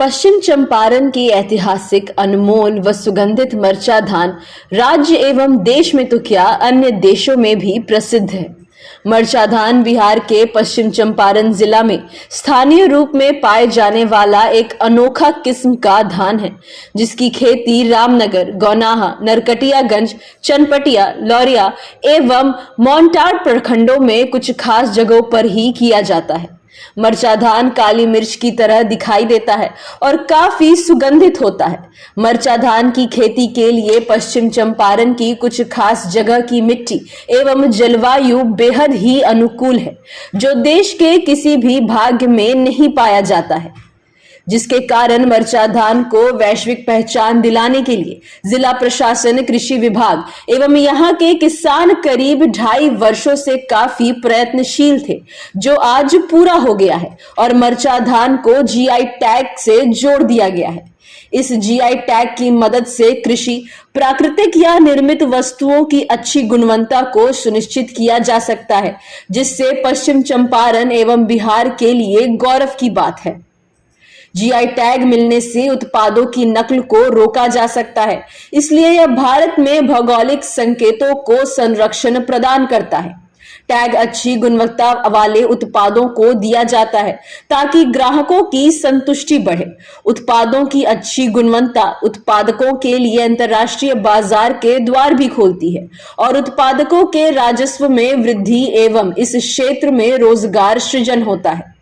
पश्चिम चंपारण की ऐतिहासिक, अनमोल व सुगंधित मरचा धान राज्य एवं देश में तो क्या अन्य देशों में भी प्रसिद्ध है। मरचा धान बिहार के पश्चिम चंपारण जिला में स्थानीय रूप में पाए जाने वाला एक अनोखा किस्म का धान है, जिसकी खेती रामनगर, गौनाहा, नरकटियागंज, चनपटिया, लौरिया एवं मोंटाड प्रखंडों में कुछ खास जगहों पर ही किया जाता है। मरचा धान काली मिर्च की तरह दिखाई देता है और काफी सुगंधित होता है। मरचा धान की खेती के लिए पश्चिम चंपारण की कुछ खास जगह की मिट्टी एवं जलवायु बेहद ही अनुकूल है, जो देश के किसी भी भाग में नहीं पाया जाता है, जिसके कारण मरचा धान को वैश्विक पहचान दिलाने के लिए जिला प्रशासन, कृषि विभाग एवं यहाँ के किसान करीब 2.5 वर्षों से काफी प्रयत्नशील थे, जो आज पूरा हो गया है और मरचा धान को जीआई टैग से जोड़ दिया गया है। इस जीआई टैग की मदद से कृषि, प्राकृतिक या निर्मित वस्तुओं की अच्छी गुणवत्ता को सुनिश्चित किया जा सकता है, जिससे पश्चिम चंपारण एवं बिहार के लिए गौरव की बात है। जीआई टैग मिलने से उत्पादों की नकल को रोका जा सकता है, इसलिए यह भारत में भौगोलिक संकेतों को संरक्षण प्रदान करता है। टैग अच्छी गुणवत्ता वाले उत्पादों को दिया जाता है ताकि ग्राहकों की संतुष्टि बढ़े। उत्पादों की अच्छी गुणवत्ता उत्पादकों के लिए अंतर्राष्ट्रीय बाजार के द्वार भी खोलती है और उत्पादकों के राजस्व में वृद्धि एवं इस क्षेत्र में रोजगार सृजन होता है।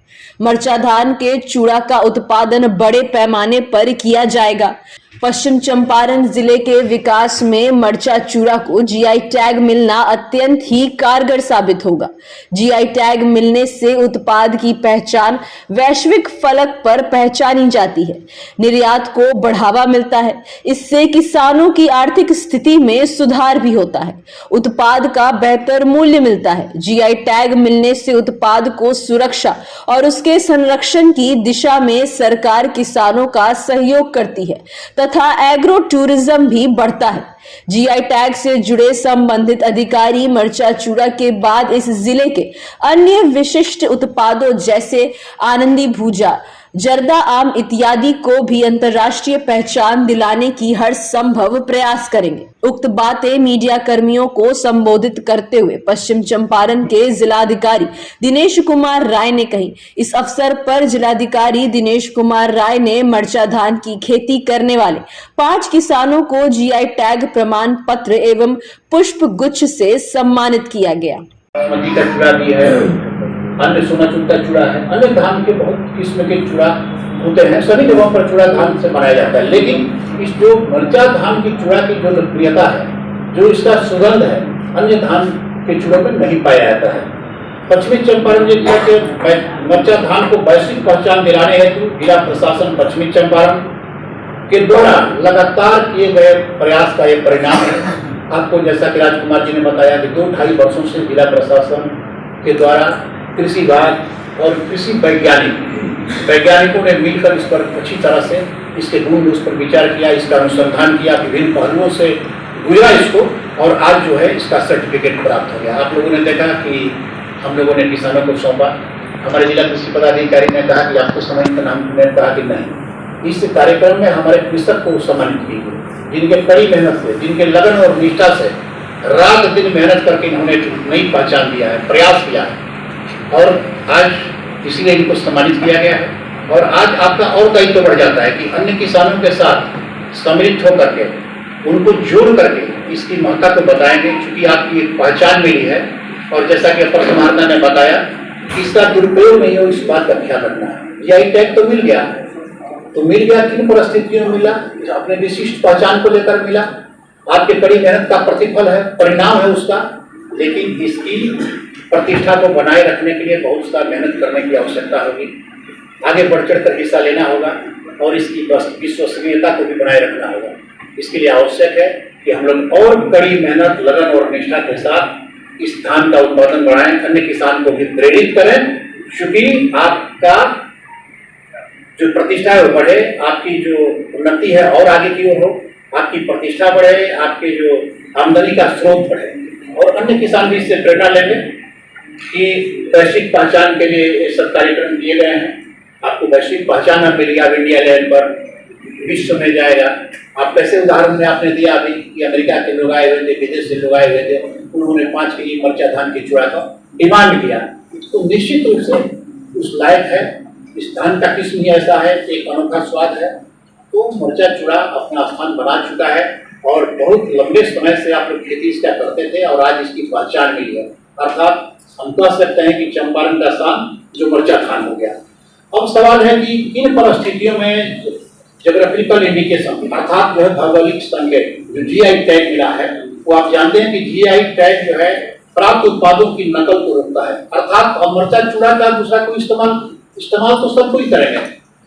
मरचा धान के चूड़ा का उत्पादन बड़े पैमाने पर किया जाएगा। पश्चिम चंपारण जिले के विकास में मरचा चूड़ा को जीआई टैग मिलना अत्यंत ही कारगर साबित होगा। जीआई टैग मिलने से उत्पाद की पहचान वैश्विक फलक पर पहचानी जाती है, निर्यात को बढ़ावा मिलता है, इससे किसानों की आर्थिक स्थिति में सुधार भी होता है, उत्पाद का बेहतर मूल्य मिलता है। जीआई टैग मिलने से उत्पाद को सुरक्षा और उसके संरक्षण की दिशा में सरकार किसानों का सहयोग करती है तथा एग्रो टूरिज्म भी बढ़ता है। जीआई टैग से जुड़े संबंधित अधिकारी मरचा चूड़ा के बाद इस जिले के अन्य विशिष्ट उत्पादों जैसे आनंदी भूजा, जर्दा आम इत्यादि को भी अंतर्राष्ट्रीय पहचान दिलाने की हर संभव प्रयास करेंगे। उक्त बातें मीडिया कर्मियों को संबोधित करते हुए पश्चिम चंपारण के जिलाधिकारी दिनेश कुमार राय ने कही। इस अवसर पर जिलाधिकारी दिनेश कुमार राय ने मरचा धान की खेती करने वाले 5 किसानों को जीआई टैग प्रमाण पत्र एवं पुष्प गुच्छ से सम्मानित किया गया। अन्य सोना चूड़ा चूड़ा है, अन्य धान के बहुत किस्म के चूड़ा होते हैं। सभी जगहों पर चूड़ा धान से बनाया जाता है, लेकिन इस जो मरचा धान की चूड़ा की जो लोकप्रियता है, जो इसका सुगंध है, अन्य धान के चूड़ों में नहीं पाया जाता है। पश्चिमी चंपारण जिले के मरचा धान को वैश्विक पहचान दिलाने हेतु जिला प्रशासन पश्चिमी चंपारण के द्वारा लगातार किए गए प्रयास का यह परिणाम है। आपको जैसा कि राजकुमार जी ने बताया कि 2-2.5 वर्षों से जिला प्रशासन के द्वारा कृषि विभाग और कृषि वैज्ञानिकों ने मिलकर इस पर अच्छी तरह से इसके गुण उस पर विचार किया, इसका अनुसंधान किया, विभिन्न पहलुओं से गुजरा इसको, और आज जो है इसका सर्टिफिकेट प्राप्त हो गया। आप लोगों ने देखा कि हम लोगों ने किसानों को सौंपा। हमारे जिला कृषि पदाधिकारी ने कहा कि आपको सम्मानित का नाम, ने कहा कि नहीं। इस कार्यक्रम में हमारे कृषक को सम्मानित की गई, जिनके कड़ी मेहनत से, जिनके लगन और निष्ठा से रात दिन मेहनत करके इन्होंने नई पहचान दिया है, प्रयास किया है, और आज इसीलिए इनको सम्मानित किया गया है। और आज आपका और दायित्व बढ़ जाता है कि अन्य किसानों के साथ सम्मिलित होकर के उनको जोड़ करके इसकी महत्ता को बताएंगे, क्योंकि आपकी एक पहचान मिली है। और जैसा कि अपर समाहर्ता ने बताया कि इसका दुरुपयोग नहीं हो, इस बात का ख्याल रखना है। जीआई टैग तो मिल गया, किन परिस्थितियों में मिला? अपने विशिष्ट पहचान को लेकर मिला, आपके कड़ी मेहनत का प्रतिफल है, परिणाम है उसका। लेकिन इसकी प्रतिष्ठा को बनाए रखने के लिए बहुत सा मेहनत करने की आवश्यकता होगी, आगे बढ़ चढ़ कर हिस्सा लेना होगा और इसकी विश्वसनीयता को भी बनाए रखना होगा। इसके लिए आवश्यक है कि हम लोग और कड़ी मेहनत, लगन और निष्ठा के साथ इस धान का उत्पादन बढ़ाएं, अन्य किसान को भी प्रेरित करें, क्योंकि आपका जो प्रतिष्ठा है वो बढ़े, आपकी जो उन्नति है और आगे की ओर हो, आपकी प्रतिष्ठा बढ़े, आपके जो आमदनी का स्रोत बढ़े, और अन्य किसान भी इससे प्रेरणा लेंगे कि वैश्विक पहचान के लिए ये सब कार्यक्रम किए गए हैं। आपको वैश्विक पहचान मिली, अब इंडिया लेवल पर विश्व में जाएगा। आप कैसे उदाहरण में आपने दिया अभी कि अमेरिका के लोग आए हुए थे, विदेश से लोग आए हुए थे, उन्होंने 5 केजी मरचा धान की चूड़ा का डिमांड किया, तो निश्चित रूप से उस लायक है। इस धान का किस्म ही ऐसा है, एक अनोखा स्वाद है, तो मरचा चूड़ा अपना स्थान बना चुका है और बहुत लंबे समय से आप लोग खेती इसका करते थे और आज इसकी पहचान मिली है। अर्थात हम कह सकते हैं कि चंपारण का स्थान जो मरचा धान हो गया। अब सवाल है कि इन परिस्थितियों में ज्योग्राफिकल इंडिकेशन अर्थात जो है भौगोलिक संकेत जो जीआई टैग मिला है, वो आप जानते हैं कि जीआई टैग जो है प्राप्त उत्पादों की नकल को रोकता है। अर्थात अब मरचा चूड़ा का दूसरा कोई इस्तेमाल तो सब कोई करेंगे,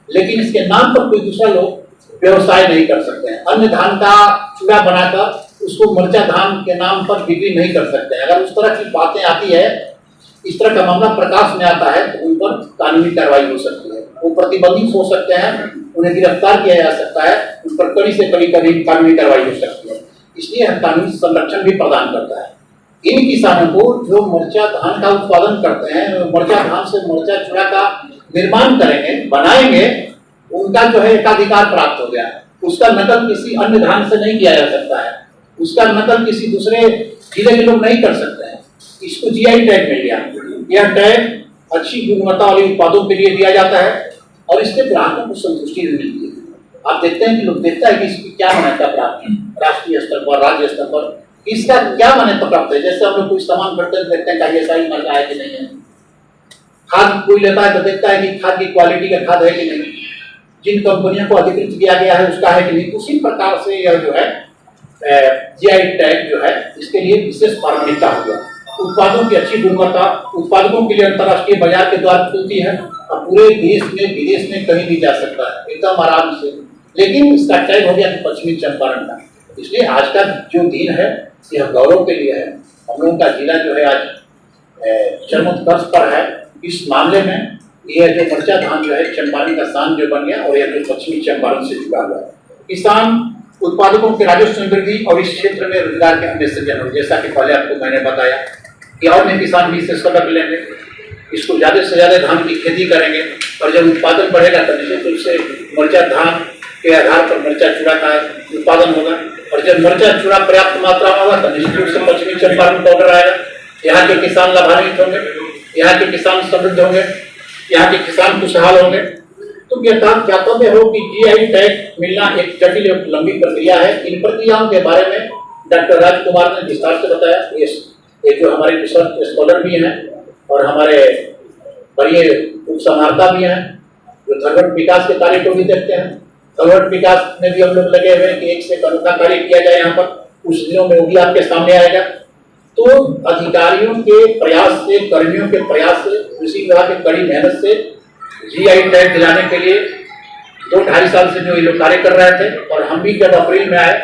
लेकिन इसके नाम पर कोई दूसरा लोग व्यवसाय नहीं कर सकते हैं। अन्य धान का चूड़ा बनाकर उसको मरचा धान के नाम पर बिक्री नहीं कर सकते हैं। अगर उस तरह की बातें आती है, इस तरह का मामला प्रकाश में आता है, तो उन पर कानूनी कार्रवाई हो सकती है, वो प्रतिबंधित हो सकते हैं, उन्हें गिरफ्तार किया जा सकता है, उन पर कड़ी से कड़ी कानूनी कार्रवाई हो सकती है। इसलिए हम कानूनी संरक्षण भी प्रदान करता है। इन किसानों को जो मरचा धान का उत्पादन करते हैं, मरचा धान से मरचा चूड़ा का निर्माण करेंगे, बनाएंगे, उनका जो है एकाधिकार प्राप्त हो गया है। उसका नकल किसी अन्य धान से नहीं किया जा सकता है, उसका नकल किसी दूसरे जिले के लोग नहीं कर सकते हैं। इसको जीआई टैग मिल गया। यह टैग अच्छी गुणवत्ता वाले उत्पादों के लिए दिया जाता है और इससे ग्राहकों को संतुष्टि भी मिलती है। आप देखते हैं कि लोग देखता है कि इसकी क्या मान्यता प्राप्त है राष्ट्रीय स्तर पर, राज्य स्तर पर, इसका क्या मान्यता प्राप्त है। जैसे हम लोग कोई सामान खरीदते हैं, देखते हैं कि सही मरचा है कि नहीं है। खाद कोई लेता है तो देखता है कि खाद की क्वालिटी का खाद है कि नहीं, जिन कंपनियों को अधिकृत किया गया है उसका है कि नहीं। उसी प्रकार से यह जो है जीआई टैग जो है इसके लिए विशेष प्राथमिकता हो गया। उत्पादों की अच्छी गुणवत्ता उत्पादकों के लिए अंतर्राष्ट्रीय बाजार के द्वार खुलती है और पूरे देश में विदेश में कहीं भी जा सकता है एकदम आराम से। लेकिन इसका टैग हो गया पश्चिमी चंपारण का। इसलिए आज का जो दिन है यह गौरव के लिए है। हम लोगों का जिला जो है आज चरमोत्कर्ष पर है। इस मामले में यह जो मरचा धान जो है चंपारण का स्थान जो बन गया और यह जो पश्चिमी चंपारण से जुड़ा हुआ है। किसान उत्पादकों के राजस्व वृद्धि और इस क्षेत्र में रोजगार के अन्य सृजन हो, जैसा कि पहले आपको मैंने बताया कि और भी किसान भी इससे सबक लेंगे, इसको ज्यादा से ज्यादा धान की खेती करेंगे और जब उत्पादन बढ़ेगा तो निश्चित रूप से मरचा धान के आधार पर मरचा चूड़ा का उत्पादन होगा और जब मरचा चूड़ा पर्याप्त मात्रा में होगा तो निश्चित रूप से पश्चिमी चंपारण पाउडर आएगा। यहाँ के किसान लाभान्वित होंगे, यहाँ के किसान समृद्ध होंगे, यहाँ के किसान खुशहाल होंगे। तो ज्ञातव्य हो कि जीआई टैग मिलना एक जटिल और लंबी प्रक्रिया है। इन प्रक्रियाओं के बारे में डॉक्टर राजकुमार ने विस्तार से बताया। ये जो हमारे रिसर्च स्कॉलर भी हैं और हमारे बड़े उपसमाहर्ता भी हैं जो धरोहर विकास के कार्य को भी देखते हैं। धरोहर विकास में भी हम लोग लगे हुए हैं कि एक से अनोखा कार्य किया जाए यहाँ पर। कुछ दिनों में वो भी आपके सामने आएगा। तो अधिकारियों के प्रयास से, कर्मियों के प्रयास से, कृषि विभाग की कड़ी मेहनत से जीआई टैग दिलाने के लिए 2-2.5 साल से जो ये लोग कार्य कर रहे थे और हम भी जब अप्रैल में आए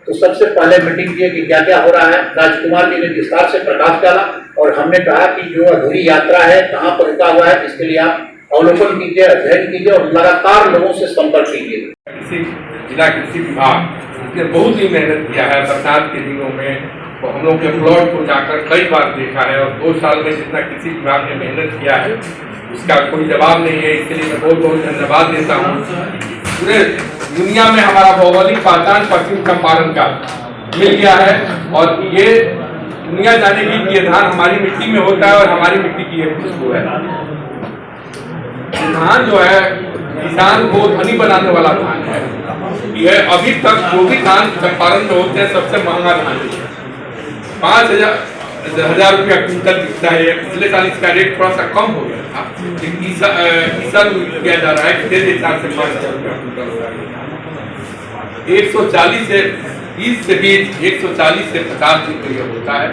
तो सबसे पहले मीटिंग की कि क्या क्या हो रहा है। राजकुमार जी ने विस्तार से प्रकाश डाला और हमने कहा कि जो अधूरी यात्रा है कहाँ पर रुका हुआ है, इसके लिए आप अवलोकन कीजिए, अध्ययन कीजिए और लगातार लोगों से संपर्क कीजिए। जिला कृषि विभाग इसने बहुत ही मेहनत किया है। बरसात के दिनों में तो हम लोग के प्लॉट को जाकर कई बार देखा है और 2 साल में जितना कृषि विभाग ने मेहनत किया है उसका कोई जवाब नहीं है। इसके लिए मैं बहुत बहुत धन्यवाद देता हूँ। पूरे दुनिया में हमारा भौगोलिक पहचान पश्चिम चंपारण का मिल गया है और ये दुनिया जानेगी कि ये धान हमारी मिट्टी में होता है और हमारी मिट्टी की ये खुशबू है। धान जो है किसान को धनी बनाने वाला धान है। यह अभी तक जो भी धान चंपारण में होते हैं सबसे महंगा धान है। 5,000 रुपया क्विंटल बिकता है। पिछले साल इसका रेट थोड़ा सा कम हो गया था, लेकिन इस साल किया जा रहा है कि 1.5 से 5,000 रुपया क्विंटल हो रहा है। 140 से 20 से 140 से 50 रुपये होता है।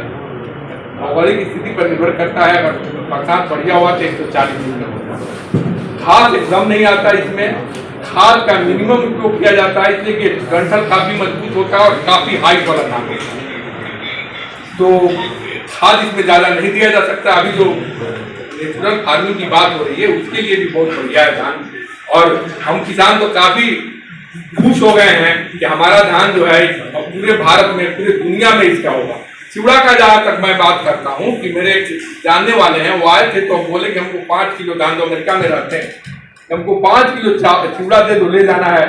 भौगोलिक स्थिति पर निर्भर करता है। अगर बरसात बढ़िया हुआ तो 140 रुपये होता है। खाद एकदम नहीं आता इसमें। खाद का मिनिमम उपयोग किया जाता है इसलिए कि डंठल काफी मजबूत होता है और काफी हाइट वाला धान होता है। तो खाद इसमें ज़्यादा नहीं दिया जा सकता। अभी जो नेचुरल फार्मिंग की बात हो रही है उसके लिए भी बहुत बढ़िया है धान और हम किसान तो काफ़ी खुश हो गए हैं कि हमारा धान जो है पूरे भारत में, पूरे दुनिया में इसका होगा। चिवड़ा का जहाँ तक मैं बात करता हूँ कि मेरे जानने वाले हैं वो आए थे तो बोले कि हमको 5 किलो धान जो अमेरिका में रहते हैं हमको 5 किलो चूड़ा दे दो, ले जाना है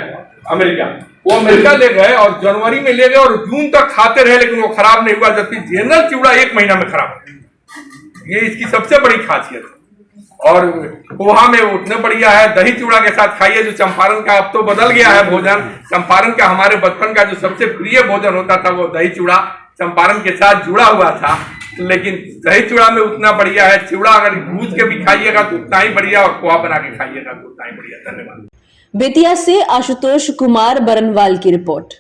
अमेरिका। वो अमेरिका ले गए और जनवरी में ले गए और जून तक खाते रहे, लेकिन वो खराब नहीं हुआ, जबकि जनरल चूड़ा 1 महीना में खराब हो गया। ये इसकी सबसे बड़ी खासियत है। और पोहा में उतने बढ़िया है, दही चूड़ा के साथ खाइए, जो चंपारण का अब तो बदल गया है भोजन। चंपारण का हमारे बचपन का जो सबसे प्रिय भोजन होता था वो दही चूड़ा चंपारण के साथ जुड़ा हुआ था, लेकिन दही चूड़ा में उतना बढ़िया है। चूड़ा अगर भूज के भी खाइएगा तो उतना ही बढ़िया, और पोहा बना के खाइएगा तो उतना ही बढ़िया। धन्यवाद। बेतिया से आशुतोष कुमार बरनवाल की रिपोर्ट।